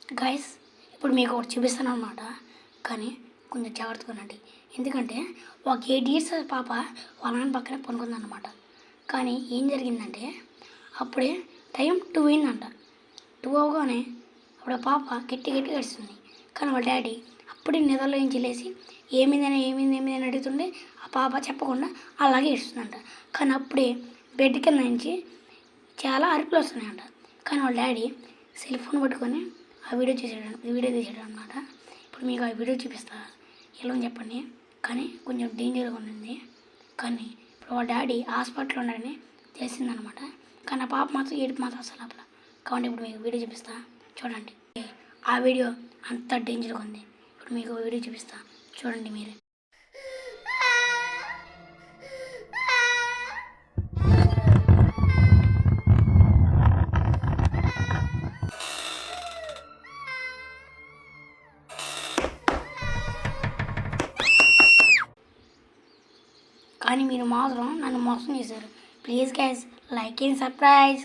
Guys ఇప్పుడు మీకు ఒకటి చూపిస్తాను అనమాట. కానీ కొంచెం జాగ్రత్తగా ఉండండి. ఎందుకంటే ఒక 8 ఇయర్స్ పాప వాళ్ళ నాన్న పక్కనే పనుకుందనమాట. కానీ ఏం జరిగిందంటే అప్పుడే టైం 2 అయిందంట. 2 అవగానే అప్పుడు ఆ పాప గట్టి గట్టిగా ఏడుస్తుంది. కానీ వాళ్ళ డాడీ అప్పుడే నిద్రలో నుంచి లేచి ఏమైందని అడుగుతుండే ఆ పాప చెప్పకుండా అలాగే ఏడుస్తుందంట. కానీ అప్పుడే బెడ్ కింద నుంచి చాలా అరుపులు వస్తున్నాయంట. కానీ వాళ్ళ డాడీ సెల్ ఫోన్ పట్టుకొని ఆ వీడియో తీసాడు అనమాట. ఇప్పుడు మీకు ఆ వీడియో చూపిస్తా. ఎలా ఉంది చెప్పండి. కానీ కొంచెం డేంజర్గా ఉంది. కానీ ఇప్పుడు వాళ్ళ డాడీ హాస్పిటల్లో ఉన్నాడని తెలిసిందనమాట. కానీ ఆ పాప మాత్రం ఏడుపు మాత్రం అసలు అప్పుడు. కాబట్టి ఇప్పుడు మీకు వీడియో చూపిస్తా చూడండి. ఆ వీడియో అంత డేంజర్గా ఉంది. ఇప్పుడు మీకు వీడియో చూపిస్తా చూడండి మీరే. కానీ మీరు మాత్రం నన్ను మోసం చేశారు. Please guys like and subscribe.